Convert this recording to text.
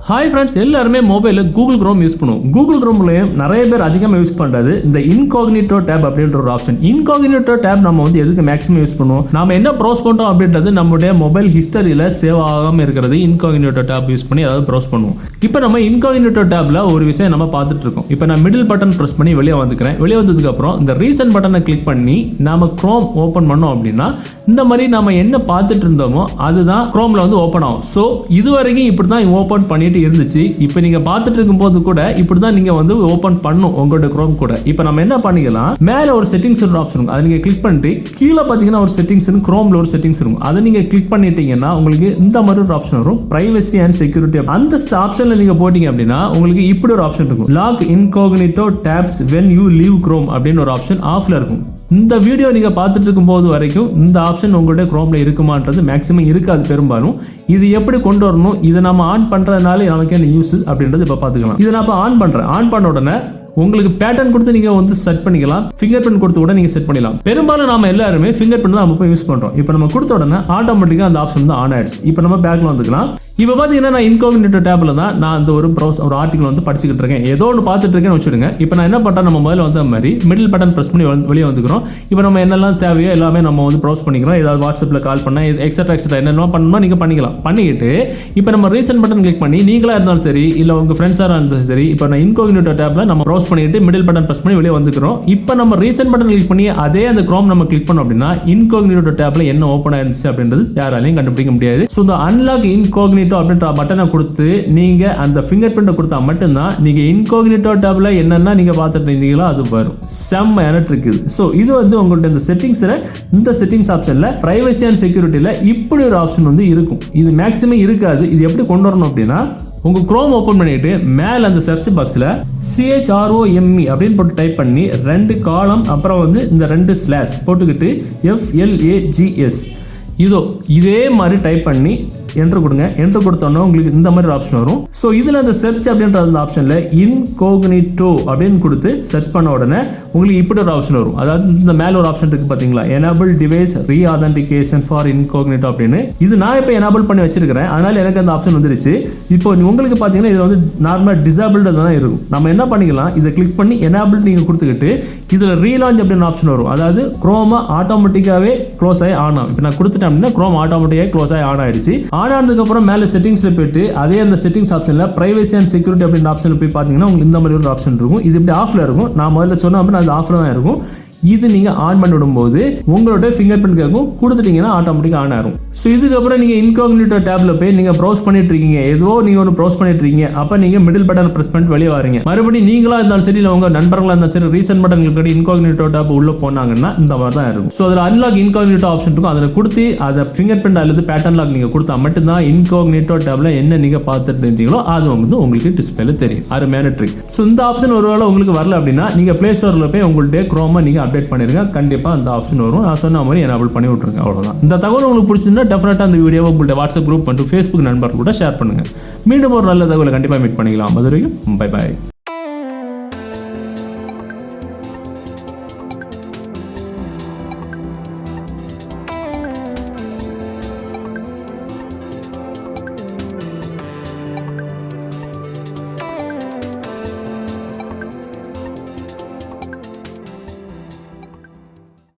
Hi friends, எல்லாருமே மொபைலில் Google chrome use பண்ணுவோம். கூகுள் குரோம்லையும் நிறைய பேர் அதிகமாக யூஸ் பண்ணுறது இந்த இன்காக்னிட்டோ டேப் அப்படின்ற ஒரு ஆப்ஷன். இன்காக்னிட்டோ டேப் நம்ம வந்து எதுக்கு மேக்ஸிமம் யூஸ் பண்ணுவோம், நம்ம என்ன ப்ரௌஸ் பண்ணுறோம் அப்படின்றது நம்மளுடைய மொபைல் ஹிஸ்டரியில் சேவ் ஆகாமல் இருக்கிறது இன்காக்னிட்டோ டேப் யூஸ் பண்ணி அதாவது ப்ரௌஸ் பண்ணுவோம். இப்போ நம்ம இன்காக்னிட்டோ டேப்ல ஒரு விஷயம் நம்ம பார்த்துட்டு இருக்கோம். இப்போ நான் மிடில் பட்டன் ப்ரெஸ் பண்ணி வெளியே வந்துக்கிறேன். வெளியே வந்ததுக்கு அப்புறம் இந்த ரீசெண்ட் பட்டனை கிளிக் பண்ணி நாம குரோம் ஓப்பன் பண்ணோம் அப்படின்னா இந்த மாதிரி நம்ம என்ன பார்த்துட்டு இருந்தோமோ அதுதான் குரோம்ல வந்து ஓப்பன் ஆகும். ஸோ இது வரைக்கும் இப்படி தான் ஓப்பன் பண்ணிட்டு இருந்துச்சு. இப்போ நீங்க பார்த்துட்டு இருக்கும்போது கூட இப்படி தான் நீங்க வந்து ஓப்பன் பண்ணும் உங்களோட குரோம் கூட. இப்போ நம்ம என்ன பண்ணிக்கலாம், மேல ஒரு செட்டிங்ஸ் ஆப்ஷன் இருக்கும், அதை நீங்க கிளிக் பண்ணிட்டு கீழே பார்த்தீங்கன்னா ஒரு செட்டிங்ஸ் குரோம்ல ஒரு செட்டிங்ஸ் இருக்கும், அதை நீங்க கிளிக் பண்ணிட்டீங்கன்னா உங்களுக்கு இந்த மாதிரி ஒரு ஆப்ஷன் வரும், பிரைவசி அண்ட் செக்யூரிட்டி. அந்த ஆப்ஷன்ல நீங்க போட்டீங்க அப்படின்னா உங்களுக்கு இப்படி ஒரு ஆப்ஷன் இருக்கும், lock incognito tabs when you leave Chrome அப்படின்னு ஒரு ஆப்ஷன் ஆஃப்ல இருக்கும். இந்த வீடியோ நீங்கள் பார்த்துட்டு இருக்கும்போது வரைக்கும் இந்த ஆப்ஷன் உங்களுடைய குரோமில் இருக்குமான்றது மேக்ஸிமம் இருக்காது பெரும்பாலும். இது எப்படி கொண்டு வரணும், இதை நம்ம ஆன் பண்ணுறதுனால நமக்கு என்ன யூஸ் அப்படின்றது இப்போ பார்த்துக்கலாம். இதை நான் இப்போ ஆன் பண்ணுறேன். ஆன் பண்ண உடனே உங்களுக்கு பேட்டர்ன் கொடுத்து நீங்க வந்து செட் பண்ணிக்கலாம், ஃபிங்கர் பிரிண்ட் கொடுத்து கூட நீங்க செட் பண்ணிக்கலாம். பெரும்பாலும் நாம எல்லாருமே ஃபிங்கர் பிரிண்ட் தான் நம்ம யூஸ் பண்றோம். இப்போ நம்ம கொடுத்த உடனே ஆட்டோமேட்டிக்கா அந்த ஆப்ஷன் வந்து ஆன் ஆயிடுச்சு. இப்போ நம்ம பேக்ல வந்துக்கலாம். இப்போ பாத்தீங்கன்னா நான் இன்காக்னிட்டோ டேப்ல தான் நான் அந்த ஒரு ஆர்டிகல் வந்து படிச்சுக்கிட்டு இருக்கேன், ஏதோ ஒன்று பார்த்துட்டு இருக்கேன்னு வச்சுடுங்க. இப்போ நான் என்ன பண்றேன், நம்ம முதல்ல வந்து மாதிரி மிடில் பட்டன் பிரஸ் பண்ணி வெளியே வந்துக்கிறோம். இப்போ நம்ம என்னெல்லாம் தேவையோ எல்லாமே நம்ம வந்து ப்ரௌஸ் பண்ணிக்கிறோம். ஏதாவது வாட்ஸ்அப்ல கால் பண்ண எக்ஸட்ரா என்னெல்லாம் பண்ணணுமோ நீங்க பண்ணிக்கலாம். பண்ணிக்கிட்டு இப்போ நம்ம ரீசெண்ட் பட்டன் கிளிக் பண்ணி நீங்களா இருந்தாலும் சரி இல்ல உங்க ஃப்ரெண்ட்ஸா இருந்தாலும் சரி, இப்போ நான் இன்காக்னிட்டோ டேப்ல நம்ம ப்ரௌஸ் பண்ணிட்டு மிடில் பட்டன் பிரஸ் பண்ணி வெளியே வந்துக்கிறோம். இப்போ நம்ம ரீசெண்ட் பட்டன் கிளிக் பண்ணி அதே அந்த குரோம் நம்ம கிளிக் பண்ணோம் அப்படின்னா இன்காக்னிட்டோ டேப்ல என்ன ஓபன் ஆயிருந்துச்சு அப்படின்றது யாராலையும் கண்டுபிடிக்க முடியாது. ஸோ இந்த அன்லாக் இன்காக்னிட்டோ அப்படின்ற பட்டனை கொடுத்து நீங்க அந்த ஃபிங்கர் பிரிண்ட் கொடுத்தா மட்டும்தான் நீங்க இன்காக்னிட்டோ டேப்ல என்னென்ன நீங்க பார்த்துட்டு இருந்தீங்களோ அது வரும். செம்மையான ட்ரிக் இது. ஸோ இது வந்து உங்கள்ட்ட இந்த செட்டிங்ஸ்ல இந்த செட்டிங்ஸ் ஆப்ஷன்ல பிரைவசி அண்ட் செக்யூரிட்டியில இப்படி ஒரு ஆப்ஷன் வந்து இருக்கும். இது மேக்ஸிமம் இருக்காது. இது எப்படி கொண்டு வரணும் அப்படின்னா, உங்க குரோம் ஓபன் பண்ணிட்டு மேல அந்த சர்ச் பாக்ஸ்ல CHROME அப்படின்னு போட்டு டைப் பண்ணி 2 காலம் அப்புறம் வந்து இந்த 2 ஸ்லாஷ் போட்டுக்கிட்டு FLAGS இதே மாதிரி டைப் பண்ணி என்டர் கொடுங்க. என்டர் கொடுத்தோன்னா உங்களுக்கு இந்த மாதிரி ஆப்ஷன் வரும். ஸோ இதில் அந்த சர்ச் அப்படின்ற அந்த ஆப்ஷனில் இன்காக்னிட்டோ அப்படின்னு கொடுத்து சர்ச் பண்ண உடனே உங்களுக்கு இப்படி ஒரு ஆப்ஷன் வரும். அதாவது இந்த மேலே ஒரு ஆப்ஷன் இருக்கு பார்த்தீங்களா, எனேபிள் டிவைஸ் ரீஆதென்டிகேஷன் ஃபார் இன்காக்னிட்டோ அப்படின்னு. இது நான் இப்போ எனேபிள் பண்ணி வச்சிருக்கிறேன், அதனால எனக்கு அந்த ஆப்ஷன் வந்துருச்சு. இப்போ உங்களுக்கு பார்த்தீங்கன்னா இது வந்து நார்மலாக டிசேபிள்டு தான் இருக்கும். நம்ம என்ன பண்ணிக்கலாம், இதை கிளிக் பண்ணி எனேபிள் நீங்கள் கொடுத்துக்கிட்டு இதில் ரீலான்ச் அப்படின்னு ஆப்ஷன் வரும். அதாவது குரோமா ஆட்டோமேட்டிக்காகவே க்ளோஸ் ஆகி ஆன் ஆகும். இப்போ நான் கொடுத்துட்டேன் அப்படின்னா குரோம் ஆட்டோமேட்டிக்காக க்ளோஸ் ஆகி ஆன் ஆயிடுச்சு. ஆன் ஆனதுக்கு அப்புறம் மேலே செட்டிங்ஸ்ல போயிட்டு அதே அந்த செட்டிங்ஸ் ஆப்ஷன்ல பிரைவசி அண்ட் செக்யூரிட்டி அப்படின்ற ஆப்ஷன்ல போய் பார்த்தீங்கன்னா உங்களுக்கு இந்த மாதிரி ஒரு ஆப்ஷன் இருக்கும். இது இப்படி ஆஃப்ல இருக்கும். நான் முதல்ல சொன்ன அப்படின்னா அது ஆஃப்ல தான் இருக்கும். இது நீங்க ஆன் பண்ணி விடும்போது உங்களோட ஃபிங்கர் பிரிண்ட் கேட்கும், கொடுத்துட்டீங்கன்னா ஆட்டோமேட்டிக்கா ஆன் ஆகும். ஸோ இதுக்கப்புறம் நீங்க இன்காக்னிட்டோ டேப்ல போய் நீங்க ப்ரௌஸ் பண்ணிட்டு இருக்கீங்க, ஏதோ நீங்க ஒன்று ப்ரௌஸ் பண்ணிட்டு இருக்கீங்க, அப்ப நீங்க மிடில் பட்டன் பிரஸ் பண்ணிட்டு வெளியே வரீங்க. மறுபடியும் நீங்களா இருந்தாலும் சரி இல்லை உங்க நண்பர்களா இருந்தாலும் சரி recent button click incognito tab உள்ள போனாங்கன்னா இந்த மாதிரி தான் இருக்கும். ஸோ அதில் அன்லாக் இன்காக்னிட்டோ ஆப்ஷன் இருக்கும். அதில் கொடுத்து அதை ஃபிங்கர் பிரிண்ட் அல்லது பேட்டர்ன் லாக் நீங்க கொடுத்தா மட்டும்தான் இன்காக்னிட்டோ டேப்ல என்ன நீங்க பார்த்துட்டு இருந்தீங்களோ அது வந்து உங்களுக்கு டிஸ்பிளேல தெரியும். அருமையான ட்ரிக். ஸோ இந்த ஆப்ஷன் ஒருவேளை உங்களுக்கு வரல அப்படின்னா நீங்க பிளே ஸ்டோர்ல போய் உங்களுடைய குரோமை நீங்க அப்டேட் பண்ணிருங்க. கண்டிப்பா அந்த ஆப்ஷன் வரும். நான் சொன்ன மாதிரி எனேபிள் பண்ணி விட்டுருங்க. அவ்வளவுதான். இந்த தகவல் உங்களுக்கு பிடிச்சிருந்தா டெஃபினட்டா அந்த வீடியோவை உங்களுடைய வாட்ஸ்அப் குரூப் மற்றும் ஃபேஸ்புக் நண்பர்கள் கூட ஷேர் பண்ணுங்க. மீண்டும் ஒரு நல்ல தகவலை கண்டிப்பா மீட் பண்ணிக்கலாம். அது வரைக்கும் பை பை.